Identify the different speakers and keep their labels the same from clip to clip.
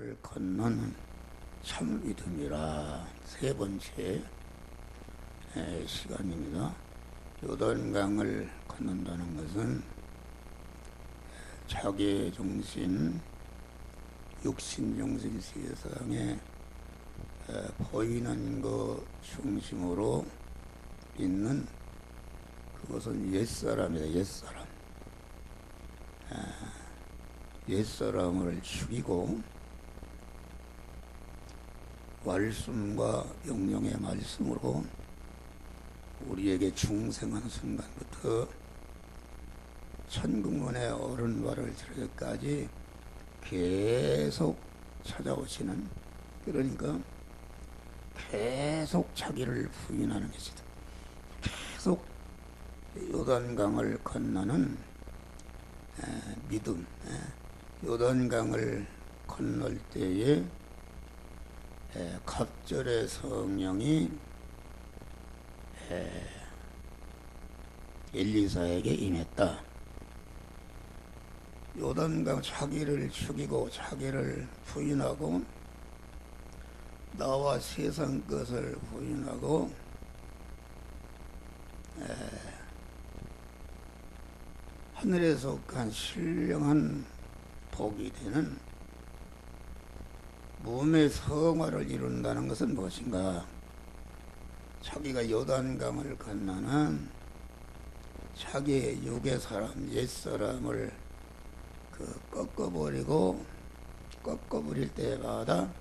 Speaker 1: 요단강을 건너는 참 믿음이라 세 번째 시간입니다. 요단강을 건넌다는 것은 자기 정신, 육신 정신 세상에 보이는 것 중심으로 있는 그것은 옛사람이다. 옛사람을 죽이고 말씀과 명령의 말씀으로 우리에게 중생하는 순간부터 천국문의 어른발을 들기까지 계속 찾아오시는, 그러니까 계속 자기를 부인하는 것이다. 계속 요단강을 건너는 믿음. 요단강을 건널 때에 갑절의 성령이 엘리사에게 임했다. 요단강, 자기를 죽이고 자기를 부인하고 나와 세상 것을 부인하고 하늘에 속한 신령한 복이 되는 몸의 성화를 이룬다는 것은 무엇인가? 자기가 요단강을 건너는 자기의 육의 사람, 옛사람을 꺾어버릴 때마다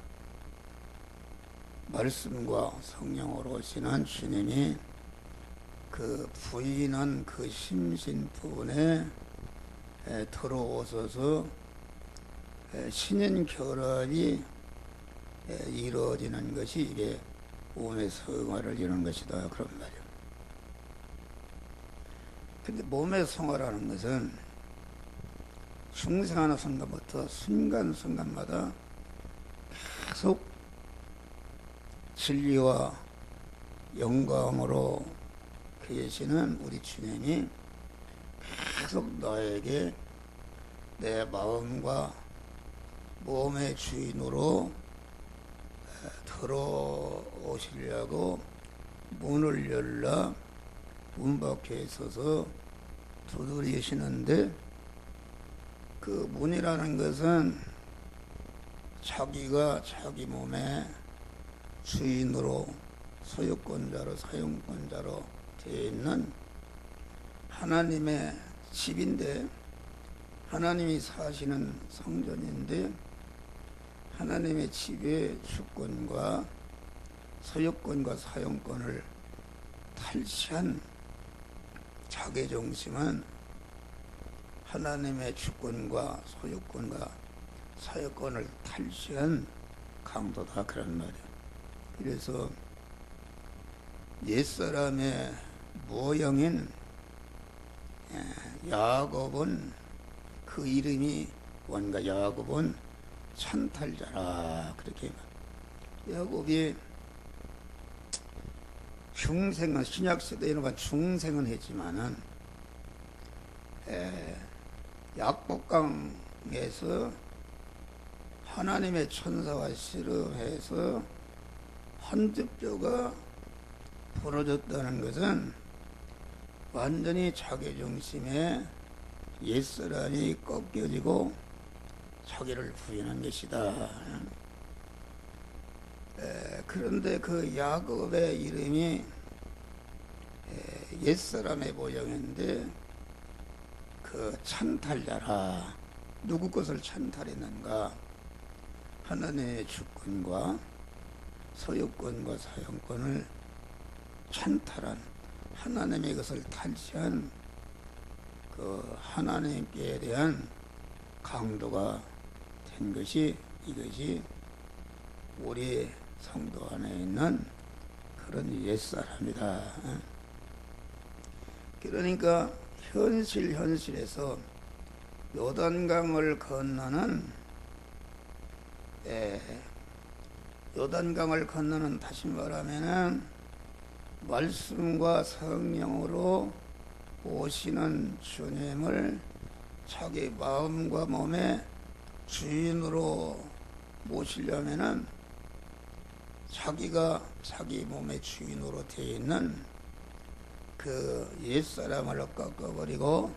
Speaker 1: 말씀과 성령으로 오시는 주님이 그 부인한 그 심신분에 들어오셔서 신인 결합이 이루어지는 것이 이게 몸의 성화를 이루는 것이다, 그런 말이에요. 근데 몸의 성화라는 것은 중생하는 순간부터 순간순간마다 계속 진리와 영광으로 계시는 우리 주님이 계속 너에게 내 마음과 몸의 주인으로 들어오시려고 문을 열라 문 밖에 있어서 두드리시는데, 그 문이라는 것은 자기가 자기 몸의 주인으로 소유권자로 사용권자로 되어 있는 하나님의 집인데, 하나님이 사시는 성전인데, 하나님의 집의 주권과 소유권과 사용권을 탈취한 자기중심은 하나님의 주권과 소유권과 사유권을 탈취한 강도다, 그런 말이에요. 그래서 옛사람의 모형인 야곱은, 그 이름이 뭔가, 야곱은 찬탈자라, 그렇게 야곱이 중생은, 신약시대에는 중생은 했지만은 약복강에서 하나님의 천사와 씨름해서 한접뼈가 부러졌다는 것은 완전히 자기중심에 옛사람이 꺾여지고 자기를 부인한 것이다. 그런데 그 야곱의 이름이 옛사람의 모형인데, 그 찬탈자라, 누구 것을 찬탈했는가? 하나님의 주권과 소유권과 사용권을 찬탈한, 하나님의 것을 탈취한 그 하나님께 대한 강도가 된 것이, 이것이 우리 성도 안에 있는 그런 옛사람이다. 그러니까 현실에서 요단강을 건너는, 요단강을 건너는, 다시 말하면은 말씀과 성령으로 오시는 주님을 자기 마음과 몸의 주인으로 모시려면은 자기가 자기 몸의 주인으로 되어 있는 그 옛사람을 꺾어버리고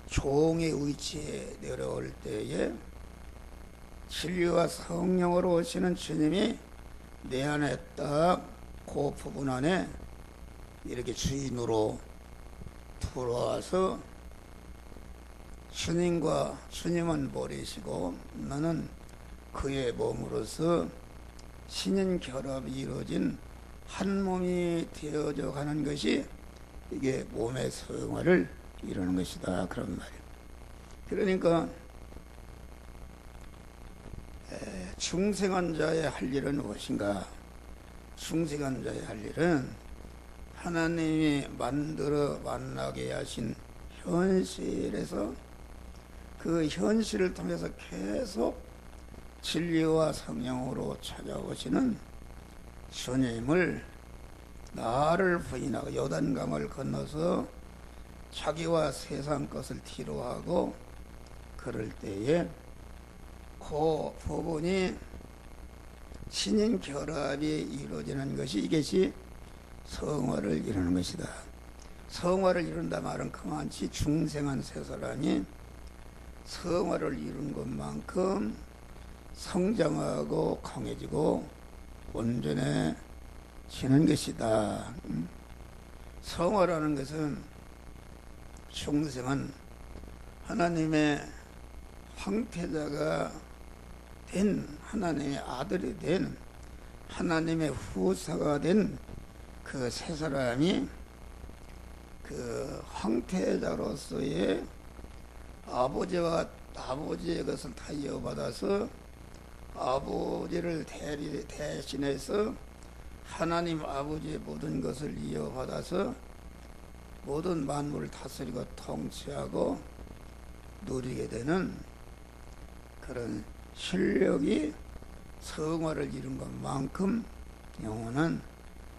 Speaker 1: 종의 위치에 내려올 때에 진리와 성령으로 오시는 주님이 내 안에 딱 그 부분 안에 이렇게 주인으로 들어와서 주님은 머리시고 나는 그의 몸으로서 신인 결합이 이루어진 한 몸이 되어져 가는 것이 이게 몸의 성화를 이루는 것이다, 그런 말이에요. 그러니까 중생한 자의 할 일은 무엇인가? 중생한 자의 할 일은 하나님이 만들어 만나게 하신 현실에서 그 현실을 통해서 계속 진리와 성령으로 찾아오시는 주님을 나를 부인하고 요단강을 건너서 자기와 세상 것을 뒤로하고 그럴 때에 그 부분이 신인 결합이 이루어지는 것이 이것이 성화를 이루는 것이다. 성화를 이룬다 말은 그만치 중생한 세 사람이 성화를 이룬 것만큼 성장하고 강해지고 온전해지는 것이다. 성화라는 것은 중생은 하나님의 황태자가 된 하나님의 아들이 된 하나님의 후사가 된 그 세 사람이 그 황태자로서의 아버지의 것을 다 이어받아서 아버지를 대신해서 하나님 아버지의 모든 것을 이어받아서 모든 만물을 다스리고 통치하고 누리게 되는 그런 실력이 성화를 이룬 것만큼 영혼은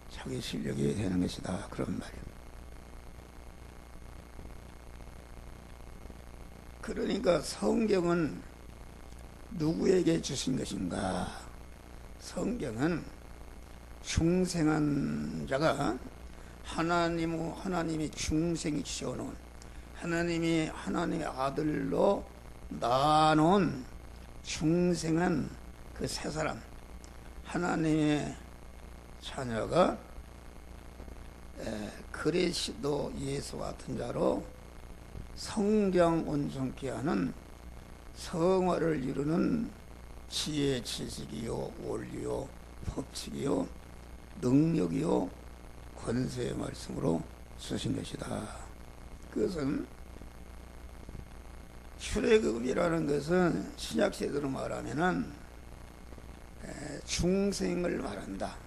Speaker 1: 자기 실력이 되는 것이다, 그런 말이에요. 그러니까 성경은 누구에게 주신 것인가? 성경은 중생한 자가 하나님이 중생이 지어놓은 하나님의 아들로 낳아놓은 중생한 그 세 사람 하나님의 자녀가 그리스도 예수 같은 자로 성경 온전케 하는 성화를 이루는 지혜, 지식이요, 원리요, 법칙이요, 능력이요, 권세의 말씀으로 쓰신 것이다. 그것은 출애굽이라는 것은 신약세대로 말하면은 중생을 말한다.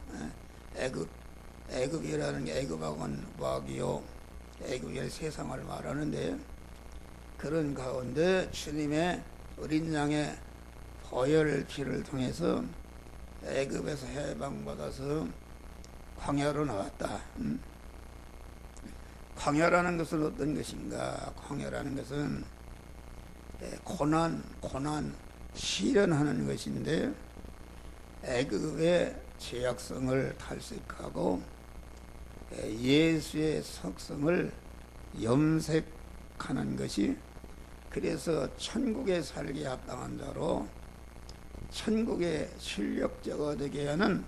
Speaker 1: 애굽이라는 게 애굽하고는 와기요, 애굽의 세상을 말하는데 그런 가운데 주님의 어린 양의 보혈 피를 통해서 애굽에서 해방받아서 광야로 나왔다. 광야라는 것은 어떤 것인가? 광야라는 것은 고난, 시련하는 것인데 애굽의 죄악성을 탈색하고 예수의 속성을 염색하는 것이 그래서 천국에 살기에 합당한 자로 천국의 실력자가 되게 하는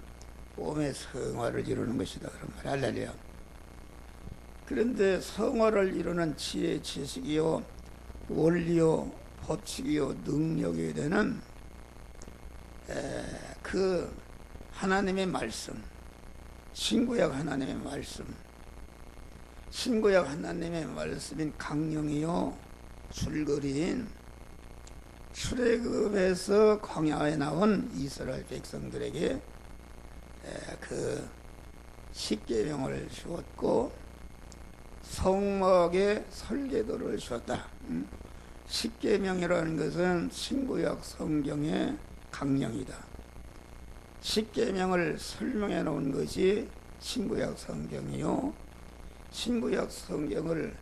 Speaker 1: 몸의 성화를 이루는 것이다, 그런 말. 할렐루야. 그런데 성화를 이루는 지혜, 지식이요, 원리요, 법칙이요, 능력이 되는 그 하나님의 말씀, 신구약 하나님의 말씀, 신구약 하나님의 말씀인 강령이요, 줄거리인 출애굽에서 광야에 나온 이스라엘 백성들에게 그 십계명을 주었고 성막의 설계도를 주었다. 십계명이라는 것은 신구약 성경의 강령이다. 십계명을 설명해 놓은 것이 신구약 성경이요, 신구약 성경을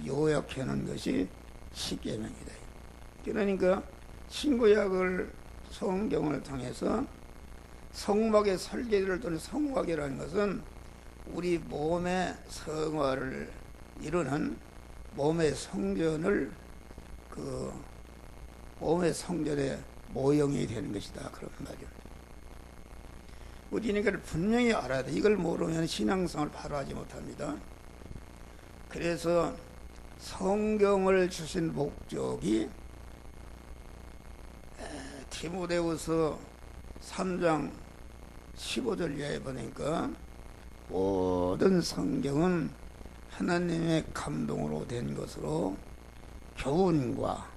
Speaker 1: 요약해 놓은 것이 십계명이다. 그러니까 신구약을 성경을 통해서 성막의 설계를 또는 성막이라는 것은 우리 몸의 성화를 이루는 몸의 성전을 그 몸의 성전의 모형이 되는 것이다 그런 말이에요. 우리는 이걸 분명히 알아야 돼. 이걸 모르면 신앙생활을 바로 하지 못합니다. 그래서 성경을 주신 목적이 디모데후서 3장 15절 이하에 보니까 모든 성경은 하나님의 감동으로 된 것으로 교훈과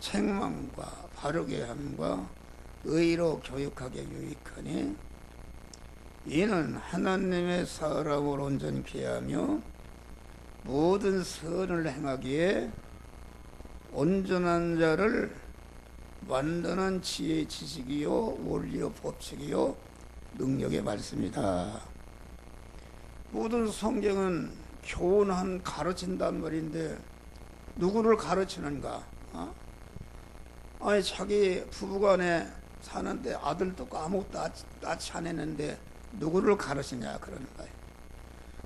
Speaker 1: 책망과 바르게 함과 의로 교육하게 유익하니 이는 하나님의 사람을 온전케 하며 모든 선을 행하기에 온전한 자를 만드는 지혜 지식이요 원리요 법칙이요 능력의 말씀이다. 모든 성경은 교훈한 가르친단 말인데 누구를 가르치는가? 아니 자기 부부간에 사는데 아들도 아무것도 낳지 않았는데 누구를 가르치냐 그러는 거예요.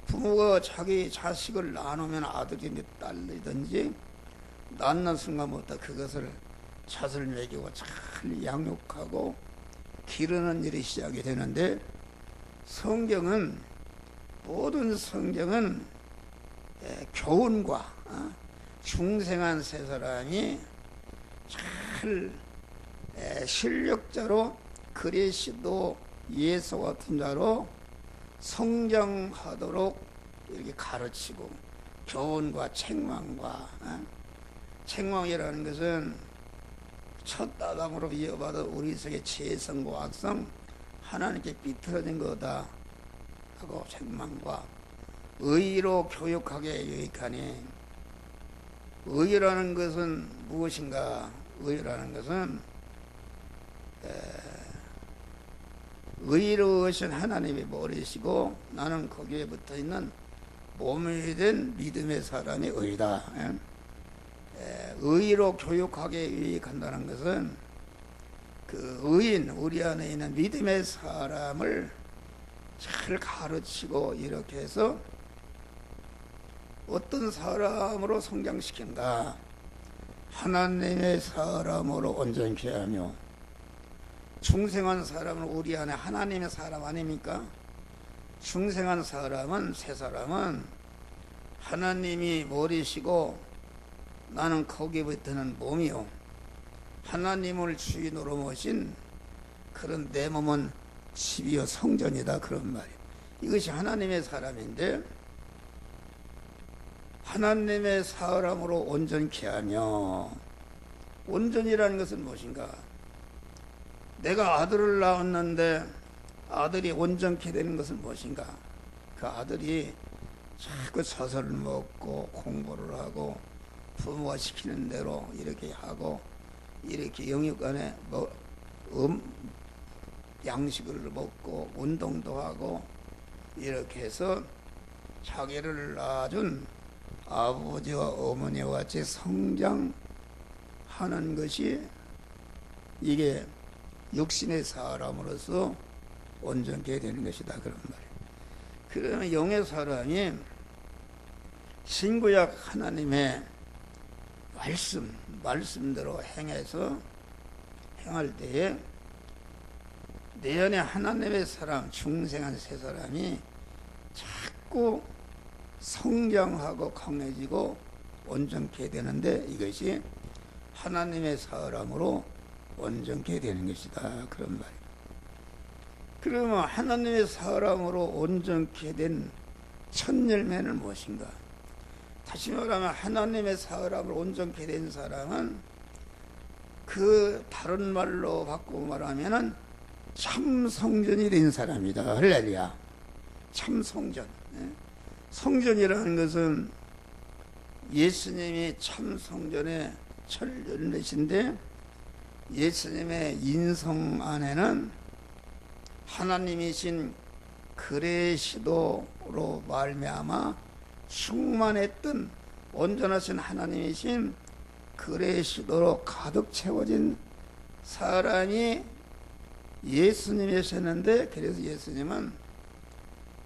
Speaker 1: 부모가 자기 자식을 낳으면 아들이든지 딸이든지 낳는 순간부터 그것을 젖을 먹이고 잘 양육하고 기르는 일이 시작이 되는데 성경은 모든 성경은 교훈과 중생한 세 사람이 잘 실력자로 그리스도 예수 같은 자로 성장하도록 이렇게 가르치고 교훈과 책망과 책망이라는 것은 첫 아담으로 이어받은 우리 속의 죄성과 악성 하나님께 삐뚤어진 거다 하고 책망과 의로 교육하게 유익하니 의라는 것은 무엇인가? 의라는 것은 의로우신 하나님이 머리시고 나는 거기에 붙어있는 몸이 된 믿음의 사람이 의다. 의로 교육하게 유익한다는 것은 그 의인 우리 안에 있는 믿음의 사람을 잘 가르치고 이렇게 해서 어떤 사람으로 성장시킨다. 하나님의 사람으로 온전케 하며 중생한 사람은 우리 안에 하나님의 사람 아닙니까? 중생한 사람은 새 사람은 하나님이 머리시고 나는 거기에 붙는 몸이요 하나님을 주인으로 모신 그런 내 몸은 집이요 성전이다 그런 말이에요. 이것이 하나님의 사람인데 하나님의 사람으로 온전케 하며 온전이라는 것은 무엇인가? 내가 아들을 낳았는데 아들이 온전케 되는 것은 무엇인가? 그 아들이 자꾸 젖을 먹고 공부를 하고 부모가 시키는 대로 이렇게 하고 이렇게 영육간에 양식을 먹고 운동도 하고 이렇게 해서 자기를 낳아준 아버지와 어머니와 같이 성장하는 것이 이게 육신의 사람으로서 온전케 되는 것이다 그런 말이에요. 그러면 영의 사람이 신구약 하나님의 말씀대로 행할 때에 내 안에 하나님의 사람 중생한 세 사람이 자꾸 성장하고 강해지고 온전케 되는데 이것이 하나님의 사람으로 온전케 되는 것이다 그런 말이에요. 그러면 하나님의 사람으로 온전케 된 첫 열매는 무엇인가? 다시 말하면 하나님의 사람으로 온전케 된 사람은 그 다른 말로 바꾸고 말하면은 참 성전이 된 사람이다. 할렐루야. 참 성전. 성전이라는 것은 예수님이 참 성전의 첫 열매신데 예수님의 인성 안에는 하나님이신 그리스도로 말미암아 충만했던 온전하신 하나님이신 그리스도로 가득 채워진 사람이 예수님이셨는데, 그래서 예수님은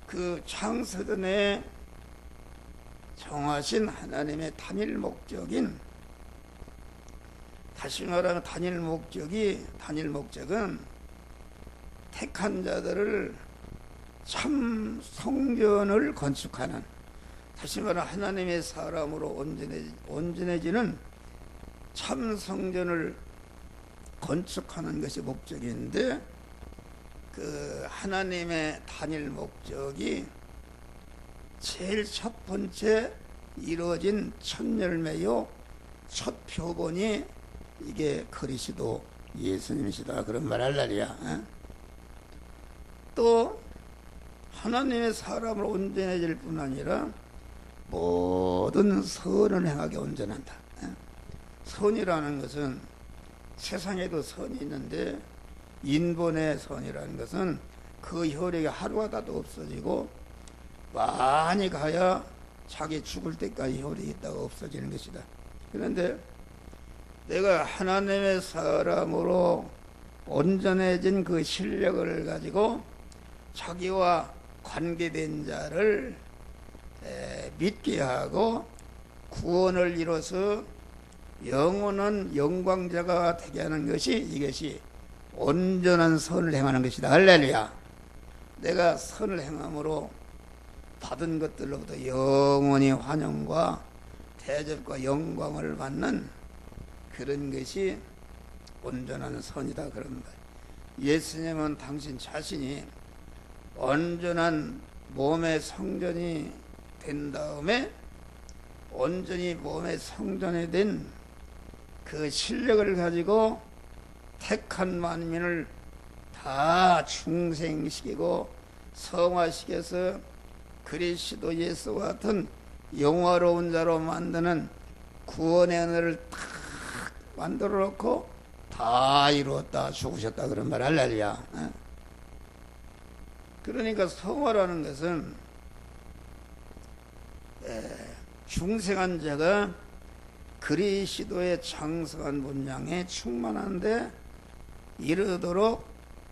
Speaker 1: 그 창세전에 정하신 하나님의 단일 목적인, 다시 말하면 단일 목적은 택한 자들을 참 성전을 건축하는, 다시 말하면 하나님의 사람으로 온전해지는 참 성전을 건축하는 것이 목적인데, 그 하나님의 단일 목적이 제일 첫 번째 이루어진 첫 열매요, 첫 표본이 이게 그리스도 예수님이시다, 그런 말 할 날이야. 또 하나님의 사람으로 온전해질 뿐 아니라 모든 선을 행하게 온전한다. 선이라는 것은 세상에도 선이 있는데, 인본의 선이라는 것은 그 혈액이 하루하다도 없어지고 많이 가야 자기 죽을 때까지 혈액이 있다가 없어지는 것이다. 그런데 내가 하나님의 사람으로 온전해진 그 실력을 가지고 자기와 관계된 자를 믿게 하고 구원을 이뤄서 영원한 영광자가 되게 하는 것이, 이것이 온전한 선을 행하는 것이다. 할렐루야. 내가 선을 행함으로 받은 것들로부터 영원히 환영과 대접과 영광을 받는 그런 것이 온전한 선이다, 그런 말. 예수님은 당신 자신이 온전한 몸의 성전이 된 다음에 온전히 몸의 성전이 된 그 실력을 가지고 택한 만민을 다 중생시키고 성화시켜서 그리스도 예수와 같은 영화로운 자로 만드는 구원의 은혜를 탁 만들어 놓고 다 이루었다, 죽으셨다, 그런 말 할렐루야. 그러니까 성화라는 것은 중생한 자가 그리스도의 장성한 분량에 충만한데 이르도록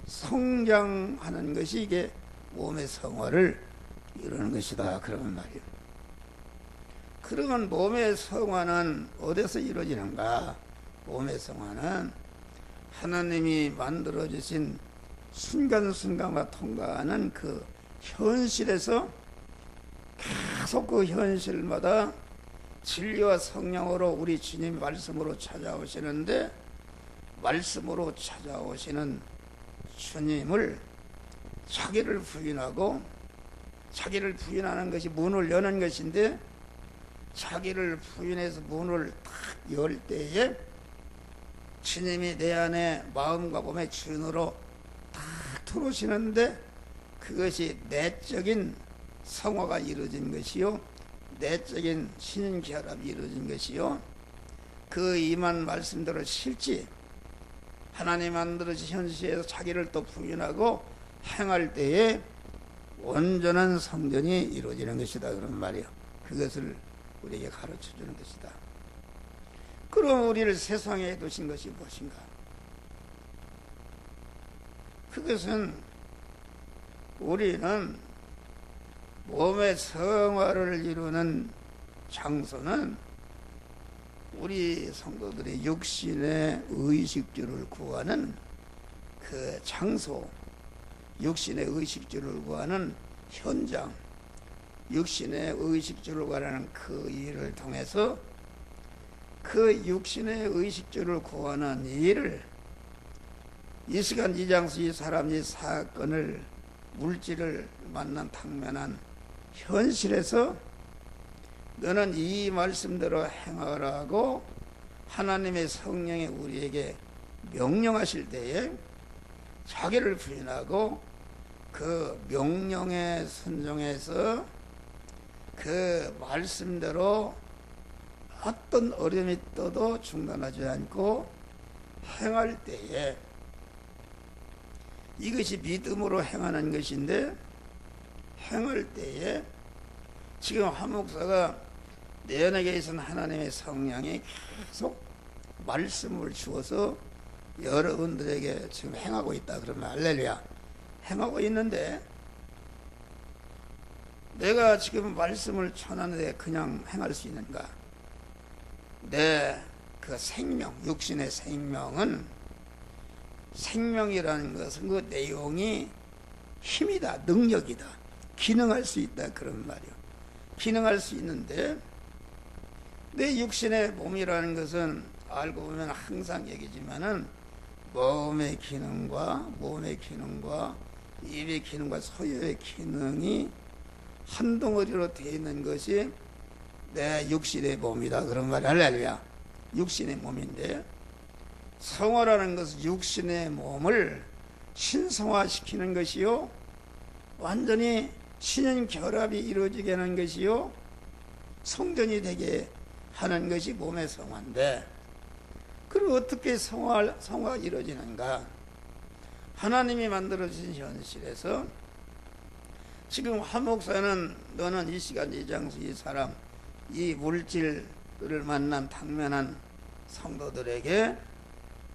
Speaker 1: 성장하는 것이 이게 몸의 성화를 이루는 것이다, 그런 말이에요. 그러면 몸의 성화는 어디서 이루어지는가? 몸의 성화는 하나님이 만들어주신 순간순간과 통과하는 그 현실에서 계속 그 현실마다 진리와 성령으로 우리 주님 말씀으로 찾아오시는데, 말씀으로 찾아오시는 주님을 자기를 부인하고, 자기를 부인하는 것이 문을 여는 것인데, 자기를 부인해서 문을 탁 열 때에 주님이 내 안에 마음과 몸의 주인으로 탁 들어오시는데, 그것이 내적인 성화가 이루어진 것이요, 내적인 신인결합이 이루어진 것이요, 그 임한 말씀대로 실지 하나님 만들어진 현실에서 자기를 또 부인하고 행할 때에 온전한 성전이 이루어지는 것이다, 그런 말이요. 그것을 우리에게 가르쳐 주는 것이다. 그럼 우리를 세상에 두신 것이 무엇인가? 그것은 우리는 몸의 성화를 이루는 장소는 우리 성도들이 육신의 의식주를 구하는 그 장소, 육신의 의식주를 구하는 현장, 육신의 의식주를 구하는 그 일을 통해서 그 육신의 의식주를 구하는 일을, 이 시간 이 장소 이 사람 이 사건을, 물질을 만난 당면한 현실에서 너는 이 말씀대로 행하라고 하나님의 성령이 우리에게 명령하실 때에 자기를 부인하고 그 명령에 순종해서 그 말씀대로 어떤 어려움이 떠도 중단하지 않고 행할 때에, 이것이 믿음으로 행하는 것인데, 행할 때에 지금 한 목사가 내 안에 계신 하나님의 성령이 계속 말씀을 주어서 여러분들에게 지금 행하고 있다 그러면 할렐루야. 행하고 있는데 내가 지금 말씀을 전하는데 그냥 행할 수 있는가? 내 그 생명, 육신의 생명은, 생명이라는 것은 그 내용이 힘이다, 능력이다, 기능할 수 있다 그런 말이요. 기능할 수 있는데 내 육신의 몸이라는 것은 알고 보면 항상 얘기지만은 몸의 기능과 입의 기능과 소유의 기능이 한 덩어리로 되어 있는 것이 내 육신의 몸이다 그런 말이 할렐루야. 육신의 몸인데, 성화라는 것은 육신의 몸을 신성화시키는 것이요, 완전히 신인 결합이 이루어지게 하는 것이요, 성전이 되게 하는 것이 몸의 성화인데, 그럼 어떻게 성화가 이루어지는가? 하나님이 만들어주신 현실에서 지금 한 목사는 너는 이 시간 이 장소 이 사람 이 물질을 만난 당면한 성도들에게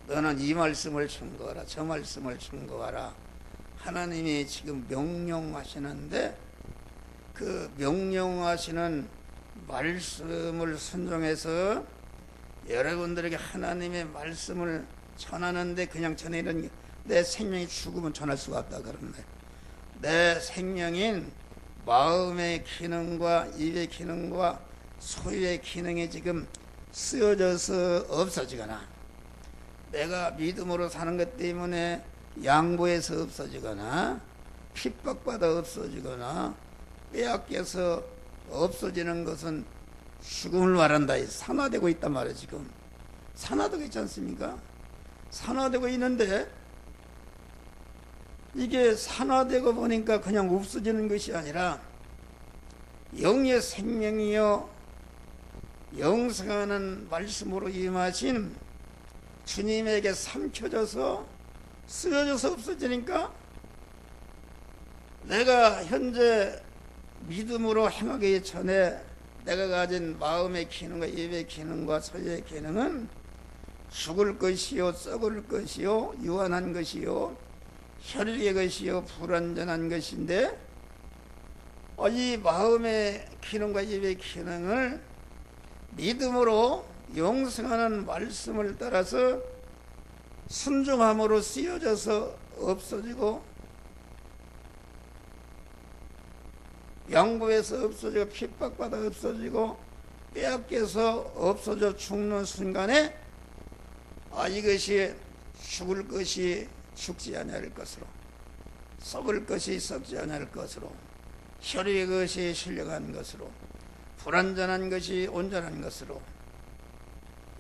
Speaker 1: 너는 이 말씀을 증거하라, 저 말씀을 증거하라. 하나님이 지금 명령하시는데 그 명령하시는 말씀을 순종해서 여러분들에게 하나님의 말씀을 전하는데 그냥 전하는, 내 생명이 죽으면 전할 수가 없다 그런 거예요. 내 생명인 마음의 기능과 입의 기능과 소유의 기능이 지금 쓰여져서 없어지거나, 내가 믿음으로 사는 것 때문에 양보해서 없어지거나, 핍박받아 없어지거나, 빼앗겨서 없어지는 것은 죽음을 말한다. 산화되고 있단 말이에요. 지금 산화되고 있지 않습니까? 산화되고 있는데 이게 산화되고 보니까 그냥 없어지는 것이 아니라 영의 생명이요 영생하는 말씀으로 임하신 주님에게 삼켜져서 쓰여져서 없어지니까 내가 현재 믿음으로 행하기 전에 내가 가진 마음의 기능과 입의 기능과 소유의 기능은 죽을 것이요 썩을 것이요 유한한 것이요 혈육의 것이요 불완전한 것인데, 이 마음의 기능과 입의 기능을 믿음으로 영생하는 말씀을 따라서 순종함으로 쓰여져서 없어지고, 양보해서 없어지고, 핍박받아 없어지고, 빼앗겨서 없어져 죽는 순간에 이것이 죽을 것이 죽지 아니할 것으로, 썩을 것이 썩지 아니할 것으로, 혈의 것이 신령한 것으로, 불완전한 것이 온전한 것으로,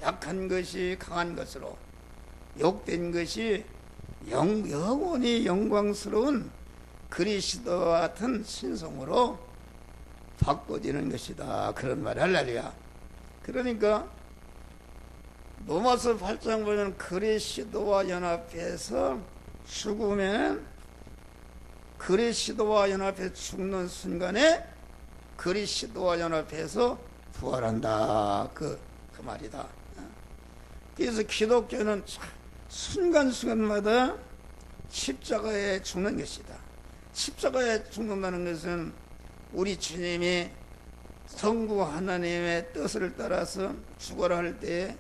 Speaker 1: 약한 것이 강한 것으로, 욕된 것이 영원히 영광스러운 그리스도와 같은 신성으로 바꿔지는 것이다 그런 말 할렐루야. 그러니까 로마서 8장 보면 그리스도와 연합해서 죽으면, 그리스도와 연합해 죽는 순간에 그리스도와 연합해서 부활한다 그 말이다. 그래서 기독교는 순간순간마다 십자가에 죽는 것이다. 십자가에 죽는다는 것은 우리 주님이 성부 하나님의 뜻을 따라서 죽어라 할 때에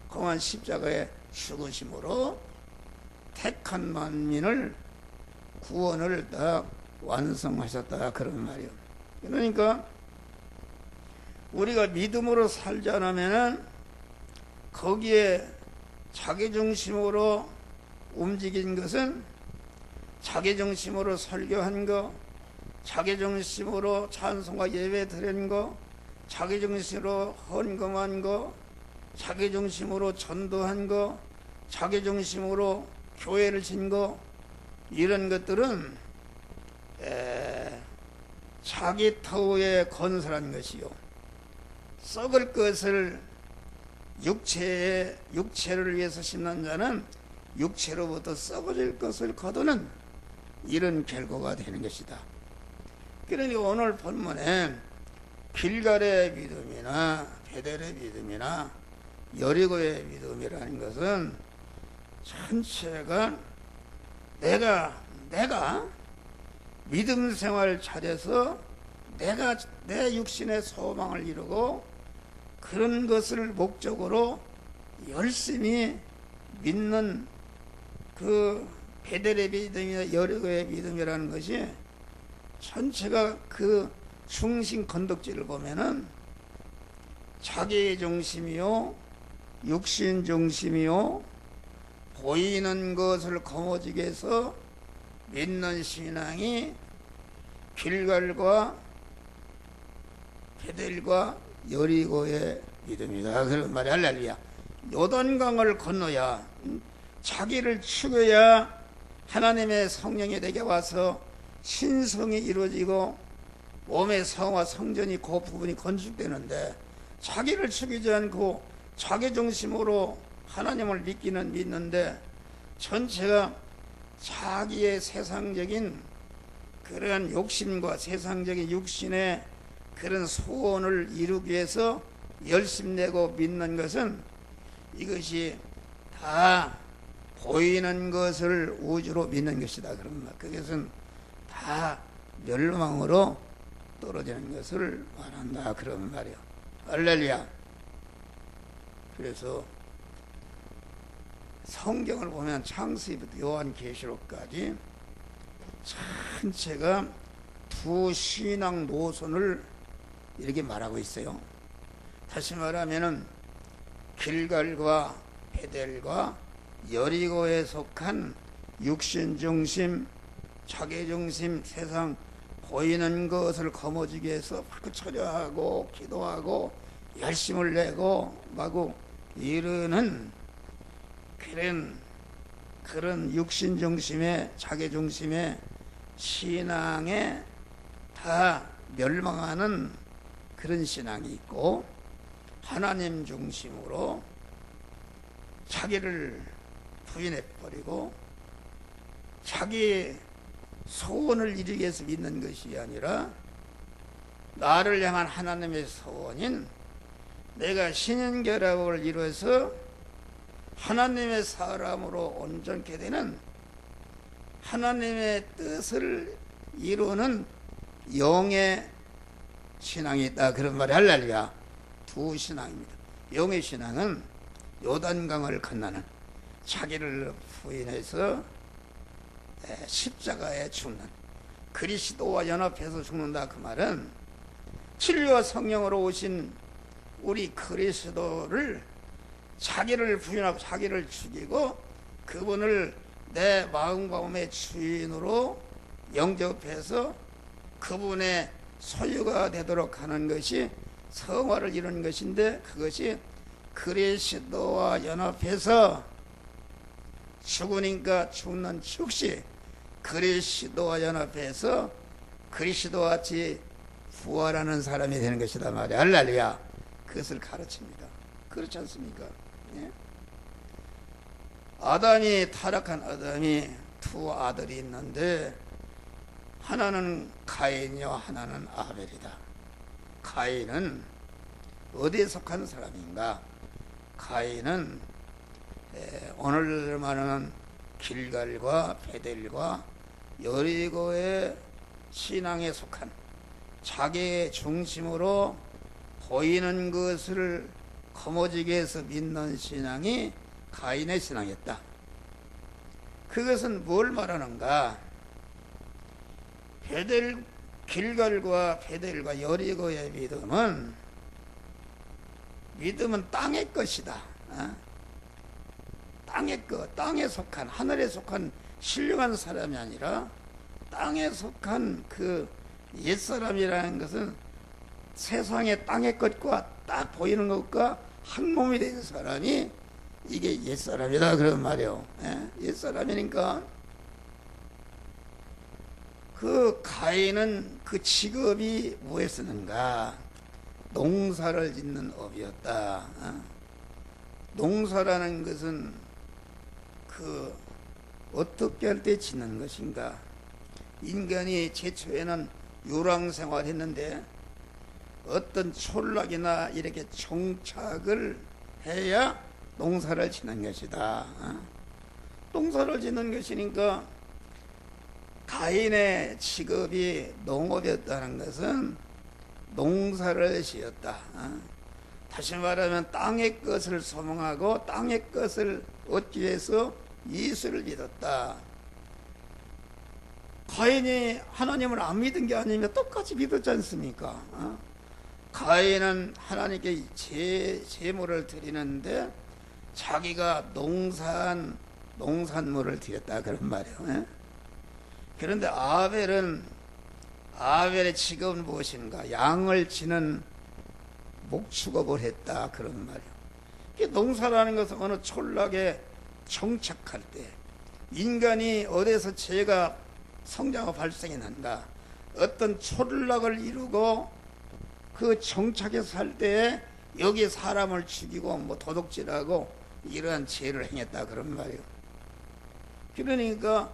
Speaker 1: 공한 십자가에 죽으심으로 택한 만민을 구원을 다 완성하셨다 그런 말이요. 그러니까 우리가 믿음으로 살지 않으면은 거기에 자기중심으로 움직인 것은, 자기중심으로 설교한 거, 자기중심으로 찬송과 예배 드린 거, 자기중심으로 헌금한 거, 자기중심으로 전도한 거, 자기중심으로 교회를 진 거, 이런 것들은 자기 터에 건설한 것이요, 썩을 것을 육체를 위해서 심는 자는 육체로부터 썩어질 것을 거두는 이런 결과가 되는 것이다. 그러니 오늘 본문에 길갈의 믿음이나 베델의 믿음이나 여리고의 믿음이라는 것은 전체가 내가 믿음 생활 잘해서 내가 내 육신의 소망을 이루고 그런 것을 목적으로 열심히 믿는 그 베델의 믿음이나 여리고의 믿음이라는 것이 전체가 그 중심 건덕지를 보면은 자기 중심이요, 육신 중심이요, 보이는 것을 거머쥐게 해서 믿는 신앙이 길갈과 베델과 여리고의 믿음이다. 그런 말이 할렐루야. 요단강을 건너야 자기를 죽여야 하나님의 성령이 내게 와서 신성이 이루어지고 몸의 성화 성전이 그 부분이 건축되는데 자기를 죽이지 않고 자기 중심으로 하나님을 믿는데 전체가 자기의 세상적인 그러한 욕심과 세상적인 육신의 그런 소원을 이루기 위해서 열심내고 믿는 것은 이것이 다 보이는 것을 우주로 믿는 것이다. 그런 말. 그것은 다 멸망으로 떨어지는 것을 말한다. 그런 말이야. 할렐루야. 그래서 성경을 보면 창세기부터 요한계시록까지 전체가 두 신앙 노선을 이렇게 말하고 있어요. 다시 말하면은 길갈과 베델과 여리고에 속한 육신중심, 자기중심, 세상 보이는 것을 거머쥐기 위해서 자꾸 처려하고 기도하고 열심을 내고 마구 이르는 그런 육신중심의 자기중심의 신앙에 다 멸망하는 그런 신앙이 있고, 하나님 중심으로 자기를 부인해버리고 자기 소원을 이루기 위해서 믿는 것이 아니라 나를 향한 하나님의 소원인 내가 신인결합을 이루어서 하나님의 사람으로 온전케 되는 하나님의 뜻을 이루는 영의 신앙이 있다. 그런 말이 할렐루야. 두 신앙입니다. 영의 신앙은 요단강을 건너는 자기를 부인해서 십자가에 죽는 그리스도와 연합해서 죽는다. 그 말은 진리와 성령으로 오신 우리 그리스도를 자기를 부인하고 자기를 죽이고 그분을 내 마음의 주인으로 영접해서 그분의 소유가 되도록 하는 것이 성화를 이루는 것인데, 그것이 그리스도와 연합해서 죽으니까 죽는 즉시 그리스도와 연합해서 그리스도와 같이 부활하는 사람이 되는 것이다 말이야. 할렐루야. 그것을 가르칩니다. 그렇지 않습니까? 예? 타락한 아담이 두 아들이 있는데 하나는 가인이요 하나는 아벨이다. 가인은 어디에 속한 사람인가? 가인은 오늘 말하는 길갈과 베델과 여리고의 신앙에 속한 자기의 중심으로 보이는 것을 거머쥐게 해서 믿는 신앙이 가인의 신앙이었다. 그것은 뭘 말하는가? 길갈과 베델과 여리고의 믿음은 땅의 것이다. 땅의 것, 땅에 속한, 하늘에 속한 신령한 사람이 아니라 땅에 속한 그 옛사람이라는 것은 세상의 땅의 것과 딱 보이는 것과 한 몸이 된 사람이 이게 옛사람이다. 그런 말이에요. 옛사람이니까 그 가인은 그 직업이 뭐였었는가? 농사를 짓는 업이었다. 농사라는 것은 그 어떻게 할 때 짓는 것인가? 인간이 제초에는 유랑생활 했는데 어떤 촌락이나 이렇게 정착을 해야 농사를 짓는 것이다. 농사를 짓는 것이니까 가인의 직업이 농업이었다는 것은 농사를 지었다. 다시 말하면 땅의 것을 소망하고 땅의 것을 얻기 위해서 예수를 믿었다. 가인이 하나님을 안 믿은 게 아니면 똑같이 믿었지 않습니까? 가인은 하나님께 제물을 드리는데 자기가 농산물을 드렸다 그런 말이에요. 그런데 아벨의 직업은 무엇인가? 양을 치는 목축업을 했다 그런 말이에요. 농사라는 것은 어느 촌락에 정착할 때 인간이 어디서 죄가 성장하고 발생이 난가, 어떤 촌락을 이루고 그 정착해서 살 때에 여기 사람을 죽이고 뭐 도둑질하고 이러한 죄를 행했다 그런 말이에요. 그러니까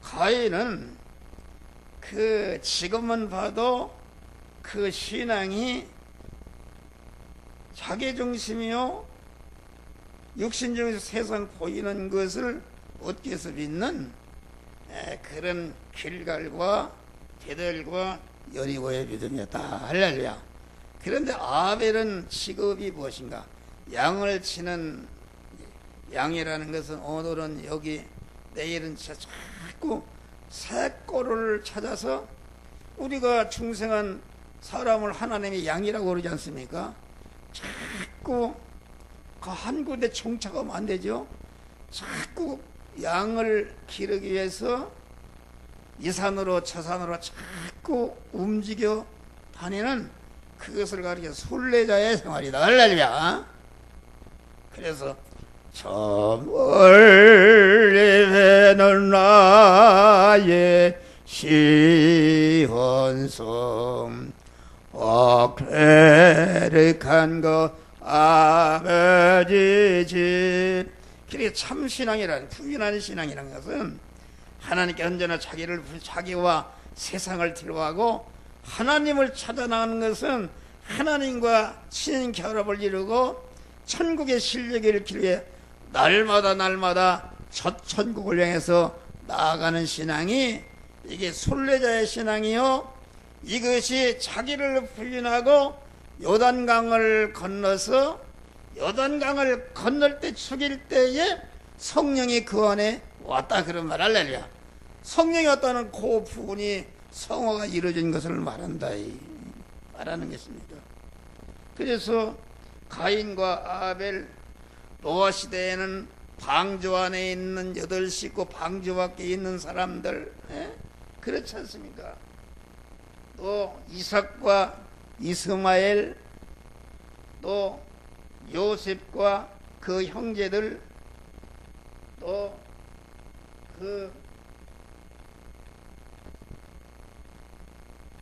Speaker 1: 가인은 그 직업만 봐도 그 신앙이 자기중심이요 육신중에서 세상 보이는 것을 얻기 위해서 믿는 그런 길갈과 베델과 여리고의 믿음이었다. 할렐루야. 그런데 아벨은 직업이 무엇인가? 양을 치는, 양이라는 것은 오늘은 여기 내일은 자꾸 새꼬를 찾아서 우리가 중생한 사람을 하나님의 양이라고 그러지 않습니까? 자꾸 그 한 군데 정착하면 안 되죠. 자꾸 양을 기르기 위해서 이 산으로 저 산으로 자꾸 움직여 다니는 그것을 가리켜 순례자의 생활이다. 할렐루야. 그래서 저 멀리 배는 나의 시원성 쾌락한 것 아버지 집. 그게 참 신앙이라는, 부인한 신앙이라는 것은 하나님께 언제나 자기와 세상을 뒤로하고 하나님을 찾아나가는 것은 하나님과 친인 결합을 이루고 천국의 실력을 잃기 위해 날마다 천국을 향해서 나아가는 신앙이, 이게 순례자의 신앙이요, 이것이 자기를 부인하고 요단강을 건너서 요단강을 건널 때 죽일 때에 성령이 그 안에 왔다 그런 말. 할렐루야. 성령이 왔다는 그 부분이 성화가 이루어진 것을 말하는 것입니다. 그래서 가인과 아벨, 노아 시대에는 방주 안에 있는 8식구, 방주 밖에 있는 사람들, 그렇지 않습니까? 또 이삭과 이스마엘, 또 요셉과 그 형제들, 또 그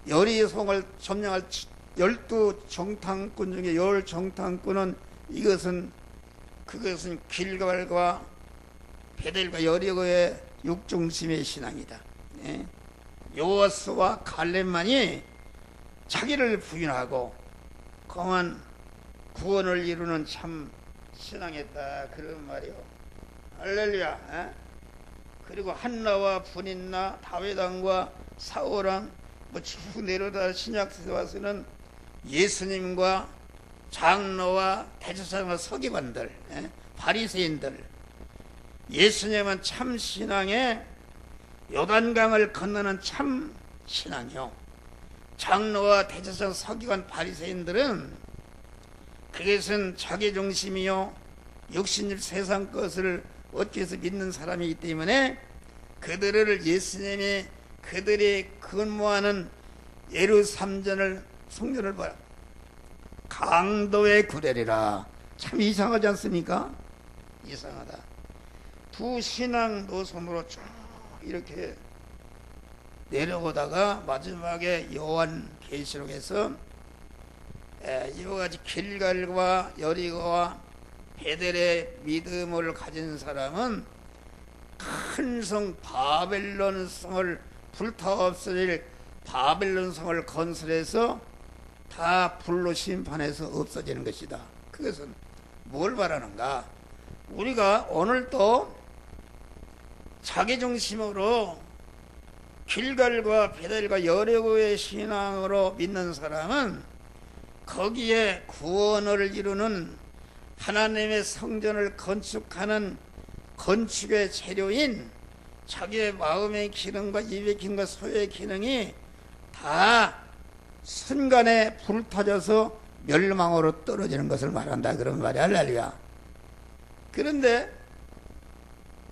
Speaker 1: 여리송을 점령할 12정탐꾼 중에 10정탐꾼은 그것은 길갈과 베델과 여리고의 육중심의 신앙이다. 요호수와 갈렙만이 자기를 부인하고 공한 구원을 이루는 참 신앙했다 그런 말이요. 할렐루야. 그리고 한나와 분인나, 다윗왕과 사울왕, 쭉 내려다 신약세에 와서는 예수님과 장로와 대제사장과 서기관들, 바리새인들, 예수님은 참 신앙에 요단강을 건너는 참 신앙이요. 장로와 대제사장, 서기관, 바리새인들은 그것은 자기중심이요 육신일 세상 것을 얻기 위해서 믿는 사람이기 때문에 그들을 예수님이 그들이 근무하는 예루삼전을 성전을 봐라 강도의 구레리라. 참 이상하지 않습니까? 이상하다. 두 신앙 노선으로 쭉 이렇게 내려오다가 마지막에 요한계시록에서 이와 같이 길갈과 여리고와 베델의 믿음을 가진 사람은 큰 성 바벨론 성을 불타 없어질 바벨론 성을 건설해서 다 불로 심판해서 없어지는 것이다. 그것은 뭘 말하는가? 우리가 오늘도 자기중심으로 길갈과 베델과 여리고의 신앙으로 믿는 사람은 거기에 구원을 이루는 하나님의 성전을 건축하는 건축의 재료인 자기의 마음의 기능과 입의 기능과 소의 기능이 다 순간에 불타져서 멸망으로 떨어지는 것을 말한다 그런 말이야. 할렐루야. 그런데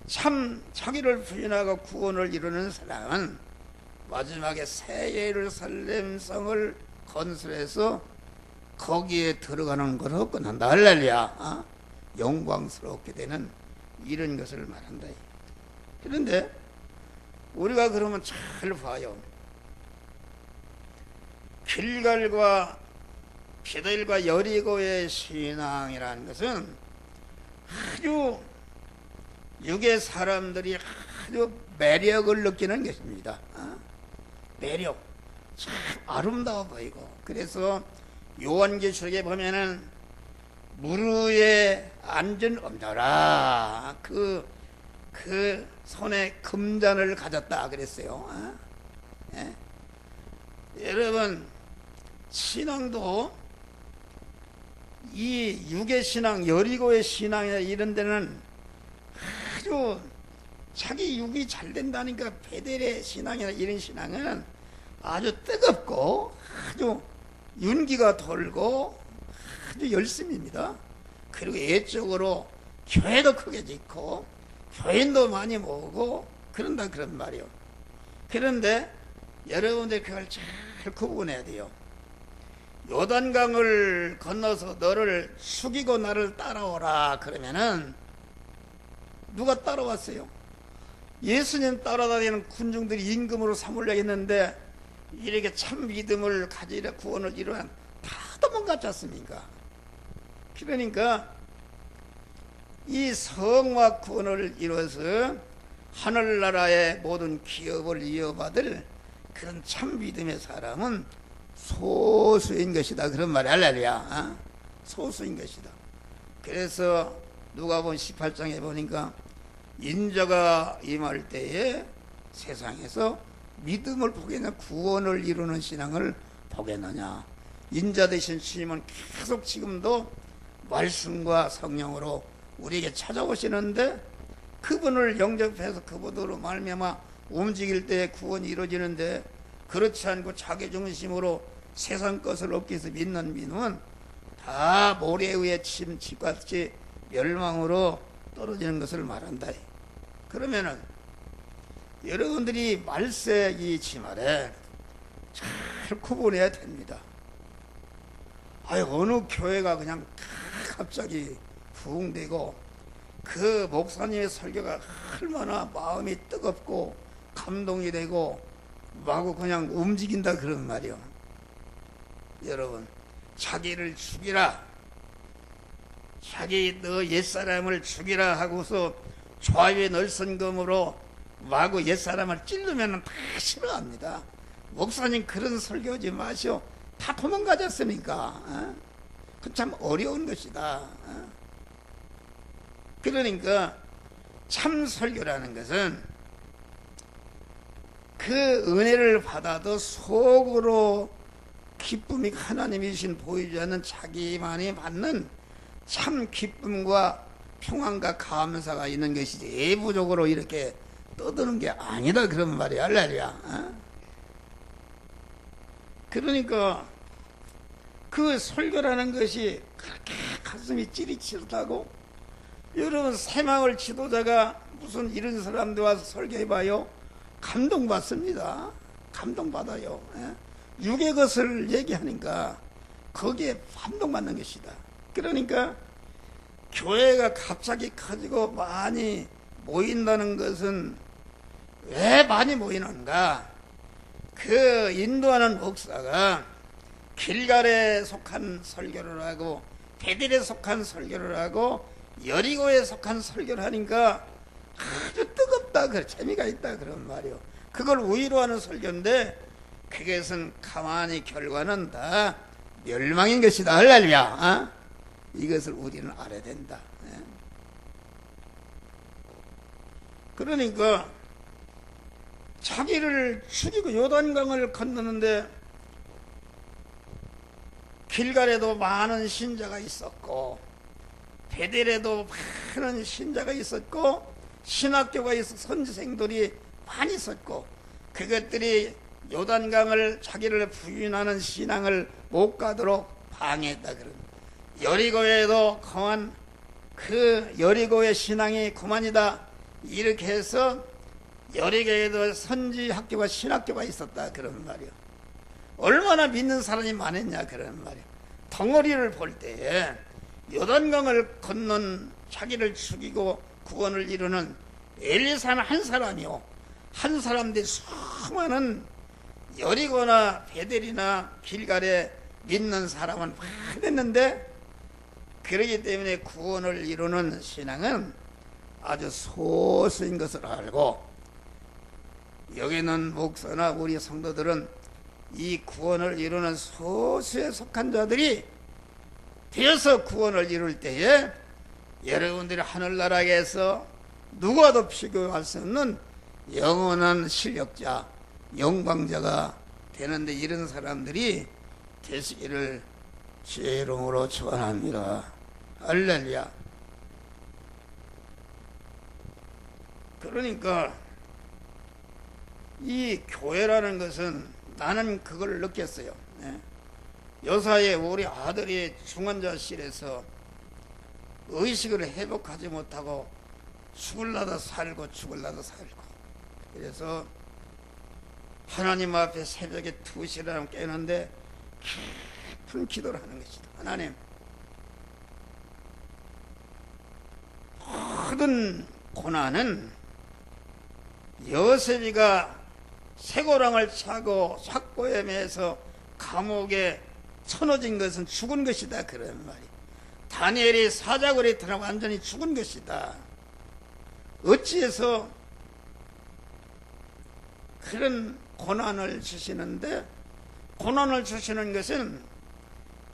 Speaker 1: 참 자기를 부인하고 구원을 이루는 사람은 마지막에 새 예루살렘 성을 건설해서 거기에 들어가는 것으로 끝난다. 할렐루야. 영광스럽게 되는 이런 것을 말한다. 그런데 우리가 그러면 잘 봐요. 길갈과 베델과 여리고의 신앙이라는 것은 아주 육의 사람들이 아주 매력을 느끼는 것입니다. 매력, 참 아름다워 보이고. 그래서 요한계시록에 보면은 무르에 앉은 엄자라 그 손에 금잔을 가졌다 그랬어요. 예? 여러분, 신앙도 이 육의 신앙, 여리고의 신앙이나 이런 데는 아주 자기 육이 잘 된다니까 베델의 신앙이나 이런 신앙은 아주 뜨겁고 아주 윤기가 돌고 아주 열심입니다. 그리고 애적으로 교회도 크게 짓고 교인도 많이 모으고 그런다 그런 말이요. 그런데 여러분들 그걸 잘 구분해야 돼요. 요단강을 건너서 너를 숙이고 나를 따라오라 그러면은 누가 따라왔어요? 예수님 따라다니는 군중들이 임금으로 삼으려 했는데 이렇게 참 믿음을 가지려 구원을 이루면 다 도망갔지 않습니까? 그러니까 이 성막 구원을 이루어서 하늘나라의 모든 기업을 이어받을 그런 참 믿음의 사람은 소수인 것이다 그런 말이 할렐루야. 소수인 것이다. 그래서 누가복음 18장에 보니까 인자가 임할 때에 세상에서 믿음을 보겠느냐 구원을 이루는 신앙을 보겠느냐. 인자 되신 주님은 계속 지금도 말씀과 성령으로 우리에게 찾아오시는데 그분을 영접해서 그분으로 말미암아 움직일 때 구원이 이루어지는데 그렇지 않고 자기중심으로 세상 것을 얻기 위해서 믿는 믿음은 다 모래 위에 침같이 멸망으로 떨어지는 것을 말한다. 그러면은 여러분들이 말세 이 지말에 잘 구분해야 됩니다. 어느 교회가 그냥 갑자기 부흥되고 그 목사님의 설교가 얼마나 마음이 뜨겁고 감동이 되고 마구 그냥 움직인다 그런 말이요. 여러분, 자기를 죽이라, 자기 너 옛사람을 죽이라 하고서 좌위에 널선검으로 마구 옛사람을 찔르면 다 싫어합니다. 목사님 그런 설교하지 마시오. 다 도망가졌으니까. 그 참 어려운 것이다. 그러니까 참 설교라는 것은 그 은혜를 받아도 속으로 기쁨이 하나님이 주신 보이지 않는 자기만이 받는 참 기쁨과 평안과 감사가 있는 것이지 외부적으로 이렇게 떠드는 게 아니다 그런 말이야. 할렐루야. 그러니까 그 설교라는 것이 그렇게 가슴이 찌릿찌릿하고 여러분 새마을 지도자가 무슨 이런 사람들 와서 설교해봐요. 감동받습니다. 감동받아요. 육의 것을 얘기하니까 거기에 감동받는 것이다. 그러니까 교회가 갑자기 커지고 많이 모인다는 것은 왜 많이 모이는가? 그 인도하는 목사가 길갈에 속한 설교를 하고 베델에 속한 설교를 하고 여리고에 속한 설교를 하니까 아주 뜨겁다, 그 재미가 있다 그런 말이요. 그걸 위로하는 설교인데 그것은 가만히 결과는 다 멸망인 것이다. 할렐루야. 이것을 우리는 알아야 된다. 그러니까 자기를 죽이고 요단강을 건너는데 길갈에도 많은 신자가 있었고 베델에도 많은 신자가 있었고 신학교가 있어 선지생들이 많이 있었고 그것들이 요단강을 자기를 부인하는 신앙을 못 가도록 방해했다. 그런 여리고에도 그만 그 여리고의 신앙이 그만이다 이렇게 해서 여리고에도 선지학교가 신학교가 있었다 그런 말이요. 얼마나 믿는 사람이 많았냐 그런 말이요. 덩어리를 볼 때에 요단강을 건넌 자기를 죽이고 구원을 이루는 엘리사는 한 사람이요. 한 사람인데 수많은 여리고나 베델이나 길갈에 믿는 사람은 많았는데 그러기 때문에 구원을 이루는 신앙은 아주 소수인 것을 알고 여기는 목사나 우리 성도들은 이 구원을 이루는 소수에 속한 자들이 되어서 구원을 이룰 때에 여러분들이 하늘나라에서 누구와도 비교할 수 없는 영원한 실력자, 영광자가 되는데 이런 사람들이 되시기를 주의 이름으로 축원합니다. 할렐루야. 그러니까 이 교회라는 것은 나는 그걸 느꼈어요. 요사이에 우리 아들이 중환자실에서 의식을 회복하지 못하고 죽을라다 살고 죽을라다 살고 그래서 하나님 앞에 새벽에 2시라면 깨는데 깊은 기도를 하는 것이다. 하나님, 모든 고난은 요셉이가 쇠고랑을 차고 삭고에 매서 감옥에 쳐넣어진 것은 죽은 것이다 그런 말이. 다니엘이 사자굴에 들어 완전히 죽은 것이다. 어찌해서 그런 고난을 주시는데, 고난을 주시는 것은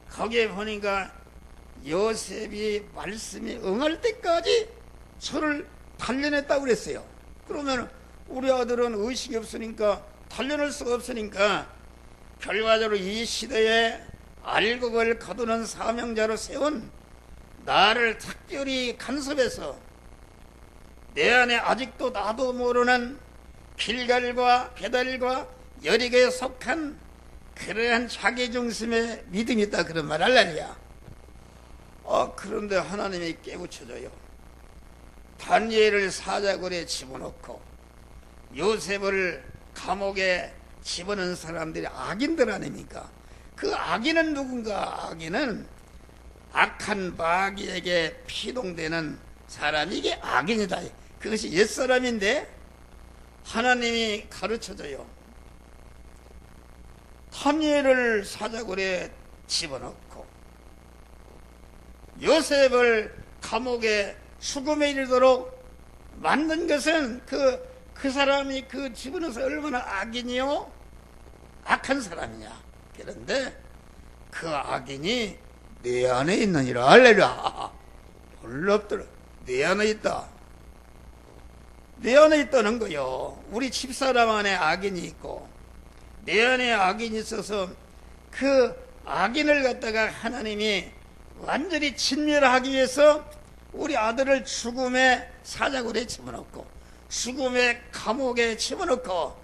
Speaker 1: 거기에 보니까 요셉이 말씀이 응할 때까지 저를 단련했다고 그랬어요. 그러면 우리 아들은 의식이 없으니까 단련할 수가 없으니까 결과적으로 이 시대에 알곡을 거두는 사명자로 세운 나를 특별히 간섭해서 내 안에 아직도 나도 모르는 길갈과 베델과 여리고에 속한 그러한 자기중심의 믿음이 있다 그런 말 할렐루야. 그런데 하나님이 깨우쳐줘요. 다니엘을 사자굴에 집어넣고 요셉을 감옥에 집어넣은 사람들이 악인들 아닙니까? 그 악인은 누군가? 악인은 악한 마귀에게 피동되는 사람이 이게 악인이다. 그것이 옛사람인데 하나님이 가르쳐줘요. 다니엘을 사자굴에 집어넣고 요셉을 감옥에 죽음에 이르도록 만든 것은 그 사람이 그 집어넣어서 얼마나 악인이요? 악한 사람이냐. 그런데 그 악인이 내 안에 있느니라. 할렐루야. 놀랍더라. 내 안에 있다. 내 안에 있다는 거요. 우리 집사람 안에 악인이 있고 내 안에 악인이 있어서 그 악인을 갖다가 하나님이 완전히 진멸하기 위해서 우리 아들을 죽음의 사자굴에 집어넣고 죽음의 감옥에 집어넣고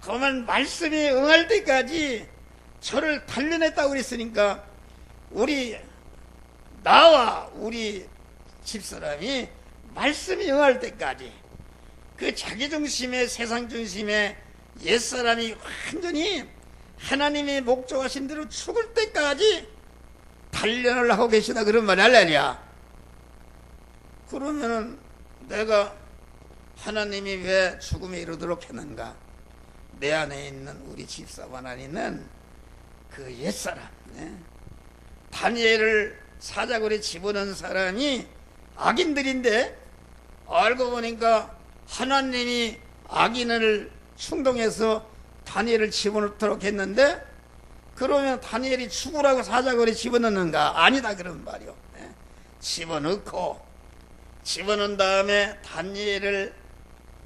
Speaker 1: 그러면 말씀이 응할 때까지 저를 단련했다고 그랬으니까 나와 우리 집사람이 말씀이 응할 때까지 그 자기중심의 세상중심의 옛사람이 완전히 하나님이 목적하신 대로 죽을 때까지 단련을 하고 계시다 그런 말 할렐루야. 그러면은 내가 하나님이 왜 죽음에 이르도록 했는가? 내 안에 있는 우리 집사관 안에 있는 그 옛사람, 다니엘을 사자굴에 집어넣은 사람이 악인들인데 알고 보니까 하나님이 악인을 충동해서 다니엘을 집어넣도록 했는데 그러면 다니엘이 죽으라고 사자굴에 집어넣는가? 아니다 그런 말이요. 집어넣고 집어넣은 다음에 다니엘을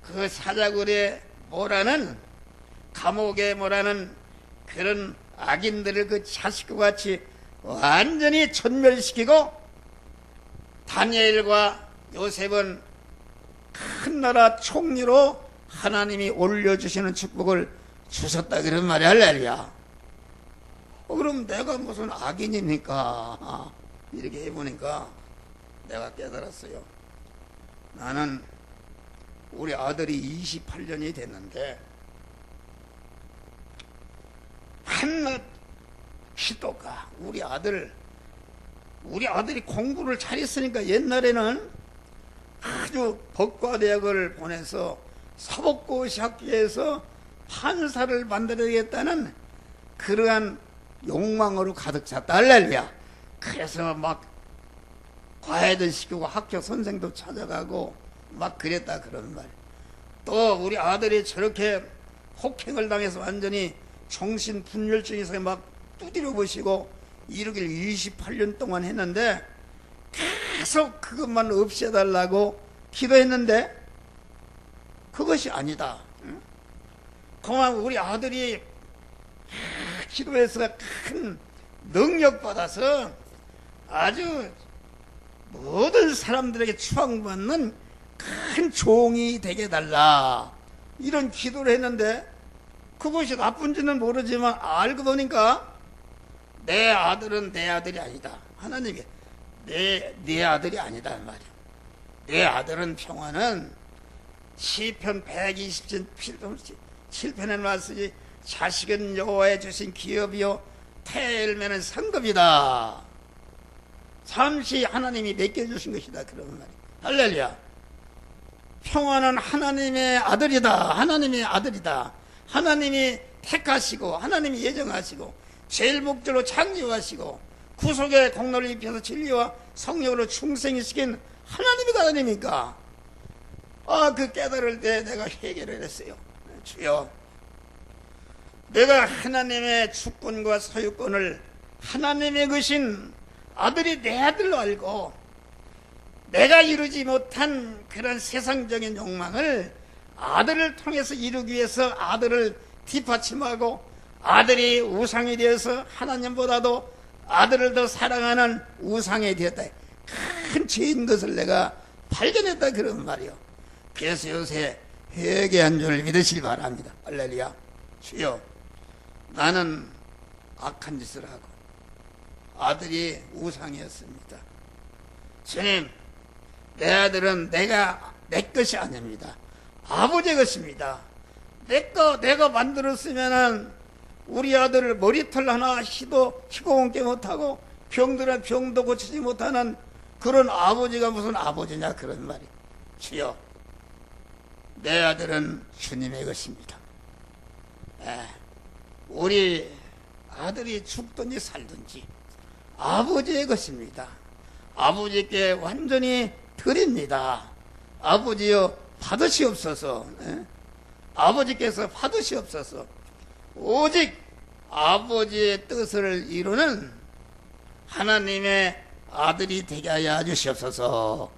Speaker 1: 그 사자굴에 몰아는, 감옥에 몰아는 그런 악인들을 그 자식과 같이 완전히 전멸시키고, 다니엘과 요셉은 큰 나라 총리로 하나님이 올려주시는 축복을 주셨다 그런 말이 할렐루야. 그럼 내가 무슨 악인입니까? 이렇게 해보니까 내가 깨달았어요. 나는 우리 아들이 28년이 됐는데 한낱 기도가 우리 아들이 공부를 잘했으니까 옛날에는 아주 법과대학을 보내서 사법고시 학교에서 판사를 만들어야겠다는 그러한 욕망으로 가득 찼다. 할렐루야. 그래서 막 과외도 시키고 학교 선생도 찾아가고 막 그랬다 그런 말. 또 우리 아들이 저렇게 폭행을 당해서 완전히 정신분열증에서 막 두드려 보시고 이러길 28년 동안 했는데 계속 그것만 없애달라고 기도했는데 그것이 아니다. 그만 우리 아들이 기도해서 큰 능력 받아서 아주 모든 사람들에게 추앙받는 큰 종이 되게 달라, 이런 기도를 했는데 그것이 나쁜지는 모르지만 알고 보니까 내 아들은 내 아들이 아니다. 하나님이 내 아들이 아니다 말이야. 내 아들은 평화는 시편 127편에 말쓰지 자식은 여호와의 주신 기업이요 태열매는 상급이다. 잠시 하나님이 맡겨주신 것이다 그런 말이야. 할렐루야. 평화는 하나님의 아들이다. 하나님의 아들이다. 하나님이 택하시고 하나님이 예정하시고 제일 목적으로 창조하시고 구속의 공로를 입혀서 진리와 성령으로 충성시킨 하나님이 아니니까 그 깨달을 때 내가 회개를 했어요. 주여, 내가 하나님의 주권과 소유권을 하나님의 것인 아들이 내 아들로 알고 내가 이루지 못한 그런 세상적인 욕망을 아들을 통해서 이루기 위해서 아들을 뒷받침하고 아들이 우상이 되어서 하나님보다도 아들을 더 사랑하는 우상이 되었다. 큰 죄인 것을 내가 발견했다 그런 말이요. 그래서 요새 회개한 줄 믿으시기 바랍니다. 할렐루야. 주여, 나는 악한 짓을 하고 아들이 우상이었습니다. 주님, 내 아들은 내 것이 아닙니다. 아버지의 것입니다. 내가 만들었으면은 우리 아들을 머리털 하나 희고원게 못하고 병들은 병도 고치지 못하는 그런 아버지가 무슨 아버지냐 그런 말이. 주여, 내 아들은 주님의 것입니다. 우리 아들이 죽든지 살든지 아버지의 것입니다. 아버지께 완전히 드립니다. 아버지여 받으시옵소서. 아버지께서 받으시옵소서. 오직 아버지의 뜻을 이루는 하나님의 아들이 되게 하여 주시옵소서.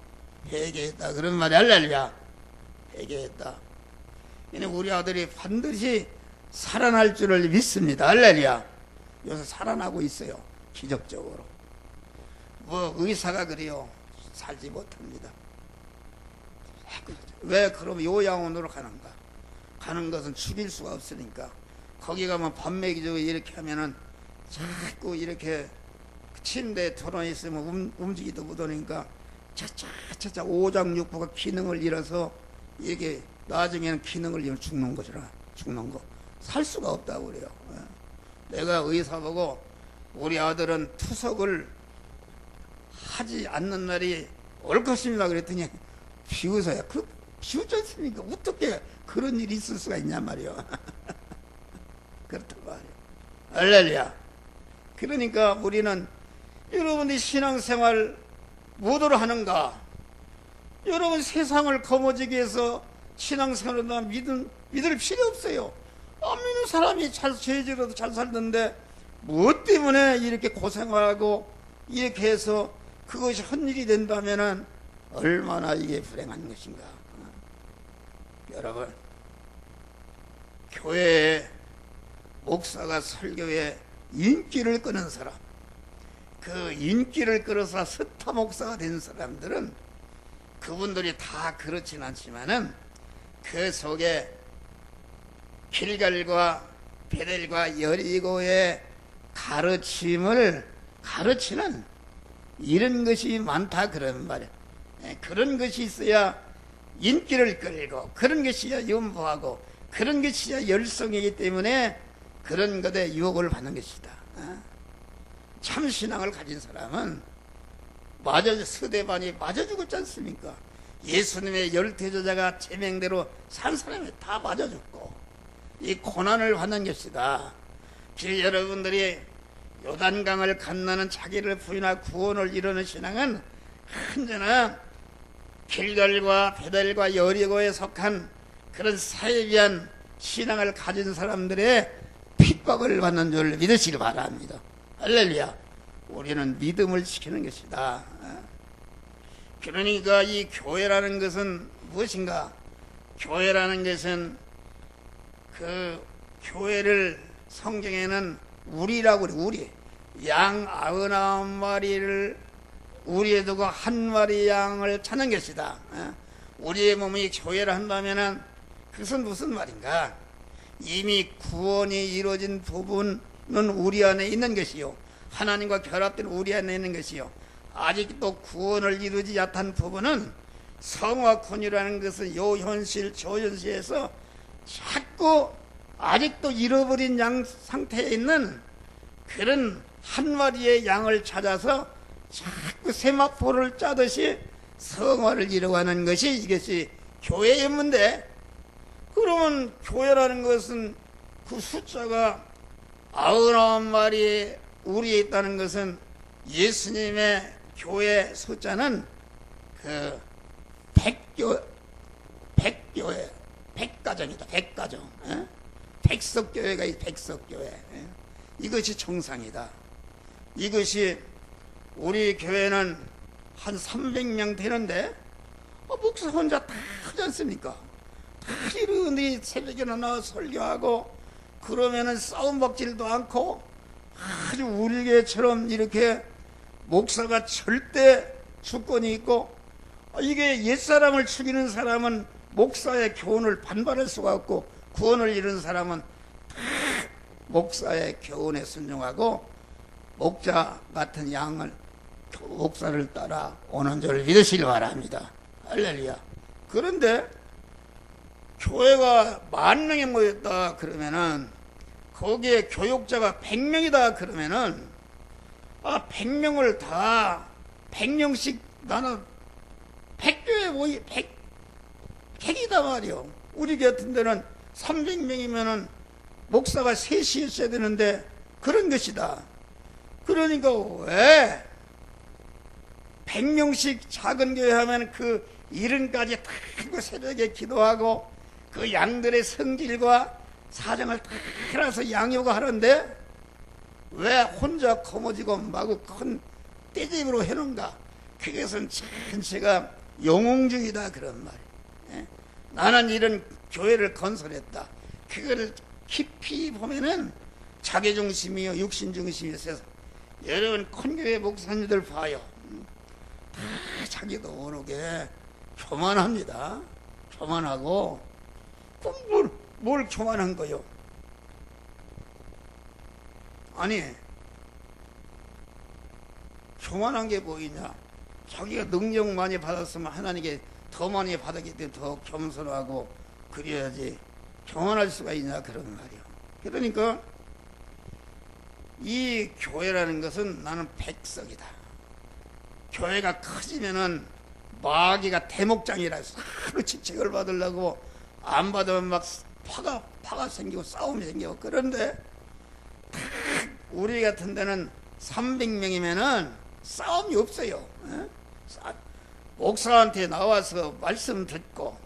Speaker 1: 회개했다 그런 말이 할렐루야. 회개했다. 우리 아들이 반드시 살아날 줄을 믿습니다. 할렐루야. 요새 살아나고 있어요. 기적적으로. 의사가 그래요. 살지 못합니다. 왜 그럼 요양원으로 가는가? 가는 것은 죽일 수가 없으니까. 거기 가면 밥 먹이고 이렇게 하면은 자꾸 이렇게 침대에 들어 있으면 움직이도 못하니까 차차 오장육부가 기능을 잃어서 이게 나중에는 기능을 잃어 죽는 거잖아. 죽는 거. 살 수가 없다고 그래요. 내가 의사 보고 우리 아들은 투석을 하지 않는 날이 올 것입니다 그랬더니 비웃어요. 비웃지 않습니까? 어떻게 그런 일이 있을 수가 있냔 말이요. 그렇단 말이에요. 할렐루야. 그러니까 우리는 여러분이 신앙생활 무엇으로 하는가? 여러분 세상을 거머쥐기 위해서 신앙생활을 믿을 필요 없어요. 안 믿는 사람이 죄지어도 잘 살던데 무엇 때문에 이렇게 고생하고 이렇게 해서 그것이 헛일이 된다면은 얼마나 이게 불행한 것인가. 여러분, 교회에 목사가 설교에 인기를 끄는 사람, 그 인기를 끌어서 스타 목사가 된 사람들은 그분들이 다 그렇진 않지만은 그 속에 길갈과 베델과 여리고의 가르침을 가르치는 이런 것이 많다 그런 말이에요. 그런 것이 있어야 인기를 끌고, 그런 것이야 연보하고, 그런 것이야 열성이기 때문에 그런 것에 유혹을 받는 것이다. 참 신앙을 가진 사람은 서대반이 맞아 죽었지 않습니까? 예수님의 10제자가 제명대로 산 사람이 다 맞아 죽고 이 고난을 받는 것이다. 여러분들이 요단강을 건너는 자기를 부인하고 구원을 이루는 신앙은 언제나 길갈과 베델과 여리고에 속한 그런 사회비한 신앙을 가진 사람들의 핍박을 받는 줄 믿으시기 바랍니다. 할렐루야. 우리는 믿음을 지키는 것이다. 그러니까 이 교회라는 것은 무엇인가? 교회라는 것은 그 교회를 성경에는 우리라고 그래. 우리 양 99마리를 우리에 두고 한 마리 양을 찾는 것이다. 우리의 몸이 교회를 한다면은 그것은 무슨 말인가? 이미 구원이 이루어진 부분은 우리 안에 있는 것이요, 하나님과 결합된 우리 안에 있는 것이요, 아직도 구원을 이루지 못한 부분은 성화권이라는 것은 요 현실 저 현실에서 자꾸 아직도 잃어버린 양 상태에 있는 그런 한 마리의 양을 찾아서 자꾸 세마포를 짜듯이 성화를 이루어가는 것이 이것이 교회의 문제. 그러면 교회라는 것은 그 숫자가 99마리 우리에 있다는 것은 예수님의 교회 숫자는 그 100교회, 100가정이다. 100가정. 백석교회가 이 백석교회. 이것이 정상이다. 이것이 우리 교회는 한 300명 되는데 목사 혼자 다 하지 않습니까? 다 이런들이 새벽에 나와 설교하고 그러면은 싸움 받지도 않고 아주 우리 교회처럼 이렇게 목사가 절대 주권이 있고, 이게 옛사람을 죽이는 사람은 목사의 교훈을 반발할 수가 없고, 구원을 이루는 사람은 다 목사의 교훈에 순종하고 목자 같은 양을 목사를 따라 오는 줄 믿으시기 바랍니다. 할렐루야. 그런데 교회가 10,000명이 모였다 그러면은 거기에 교육자가 100명이다 그러면은 100명을 다 100명씩 나는 100교회 모이 100이다 말이요. 우리 같은 데는 300명이면은 목사가 3이 있어야 되는데 그런 것이다. 그러니까 왜 100명씩 작은 교회 하면 그 이름까지 다 새벽에 기도하고 그 양들의 성질과 사정을 다 알아서 양육을 하는데 왜 혼자 거머쥐고 마구 큰 떼집으로 해놓은가? 그것은 전체가 영웅주의다 그런 말이에요. 나는 이런 교회를 건설했다. 그거를 깊이 보면은 자기중심이요 육신중심이 있어서 여러분 큰 교회 목사님들 봐요. 다 자기도 모르게 교만합니다. 교만하고 뭘 교만한 거요? 아니 교만한 게 뭐이냐? 자기가 능력 많이 받았으면 하나님께 더 많이 받았기 때문에 더 겸손하고 그래야지 교만할 수가 있냐 그런 말이요. 그러니까 이 교회라는 것은 나는 백석이다. 교회가 커지면은 마귀가 대목장이라 하루 집책을 받으려고 안 받으면 막 파가 생기고 싸움이 생기고. 그런데 우리 같은 데는 300명이면은 싸움이 없어요. 목사한테 나와서 말씀 듣고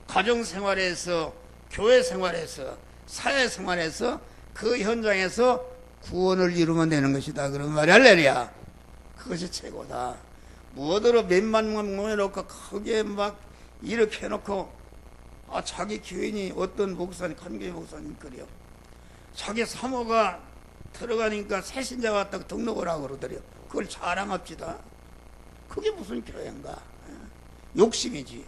Speaker 1: 가정생활에서 교회생활에서 사회생활에서 그 현장에서 구원을 이루면 되는 것이다 그런 말이 할렐루야. 그것이 최고다. 뭐더러 몇만 명 모여놓고 크게 막 이렇게 해놓고 자기 교인이 어떤 목사님, 간교회 목사님 그래요. 자기 사모가 들어가니까 새신자 왔다고 등록을 하고 그러더래요. 그걸 자랑합시다. 그게 무슨 교회인가? 욕심이지.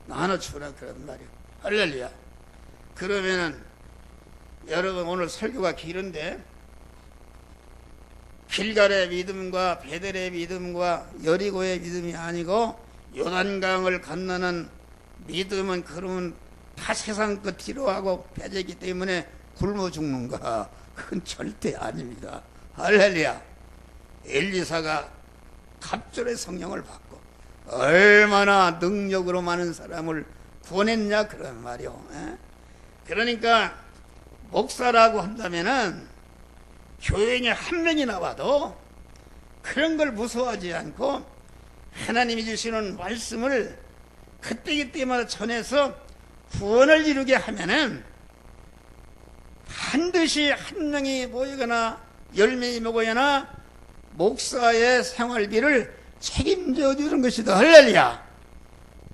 Speaker 1: 나눠주라 그런 말이야. 할렐루야. 그러면은 여러분 오늘 설교가 길은데 길갈의 믿음과 베델의 믿음과 여리고의 믿음이 아니고 요단강을 건너는 믿음은 그러면 다 세상 것 뒤로하고 배제기 때문에 굶어 죽는가? 그건 절대 아닙니다. 할렐루야. 엘리사가 갑절의 성령을 받고 얼마나 능력으로 많은 사람을 구원했냐 그런 말이요. 그러니까 목사라고 한다면은 교인이 한 명이 나와도 그런 걸 무서워하지 않고 하나님이 주시는 말씀을 그때그때마다 전해서 구원을 이루게 하면은 반드시 한 명이 모이거나 10명이 모이거나 목사의 생활비를 책임져 주는 것이다. 할렐루야.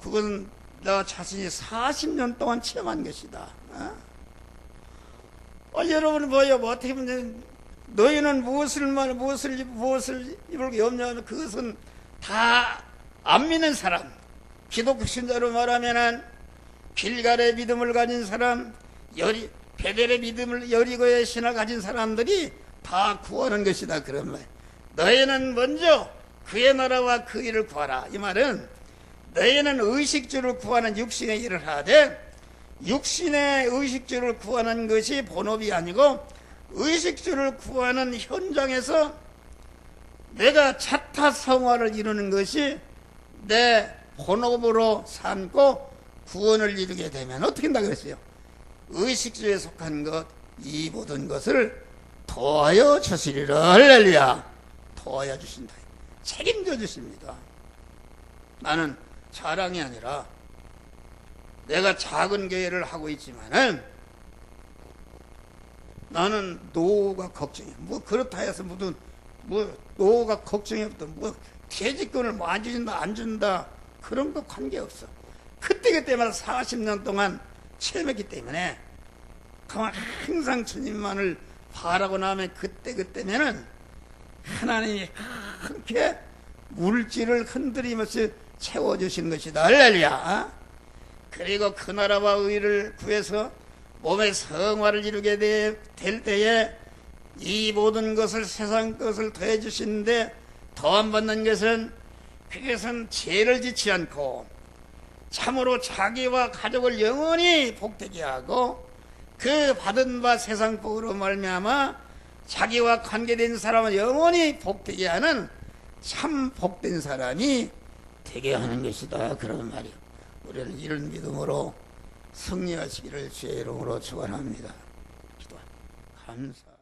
Speaker 1: 그건 나 자신이 40년 동안 체험한 것이다. 여러분 뭐요? 뭐 어떻게 보면 너희는 무엇을 입을 염려하면 그것은 다 안 믿는 사람, 기독교 신자로 말하면은 길갈의 믿음을 가진 사람, 베델의 믿음을 여리고의 신을 가진 사람들이 다 구하는 것이다. 그런 말. 너희는 먼저 그의 나라와 그 일을 구하라. 이 말은 너희는 의식주를 구하는 육신의 일을 하되 육신의 의식주를 구하는 것이 본업이 아니고 의식주를 구하는 현장에서 내가 자타성화를 이루는 것이 내 본업으로 삼고 구원을 이루게 되면 어떻게 한다 그랬어요? 의식주에 속한 것 이 모든 것을 도와여 주시리라. 할렐루야. 도와여 주신다. 책임져 주십니다. 나는 자랑이 아니라 내가 작은 교회를 하고 있지만은 나는 노후가 걱정이야. 뭐 그렇다 해서 무슨 노후가 걱정이 없다. 퇴직금을 뭐 안 준다 안 준다 그런 거 관계없어. 그때마다 40년 동안 체험했기 때문에 가만 항상 주님만을 바라고 나면 그때면은 하나님이 그렇게 물질을 흔들리면서 채워주시는 것이다. 할렐루야. 그리고 그 나라와 의를 구해서 몸의 성화를 이루게 될 때에 이 모든 것을 세상 것을 더해 주시는데 더함 받는 것은 그것은 죄를 짓지 않고 참으로 자기와 가족을 영원히 복되게 하고 그 받은 바 세상 복으로 말미암아 자기와 관계된 사람을 영원히 복되게 하는 참 복된 사람이 되게 하는 것이다. 그런 말이요. 우리는 이런 믿음으로 승리하시기를 주의 이름으로 축원합니다. 기도합니다. 감사.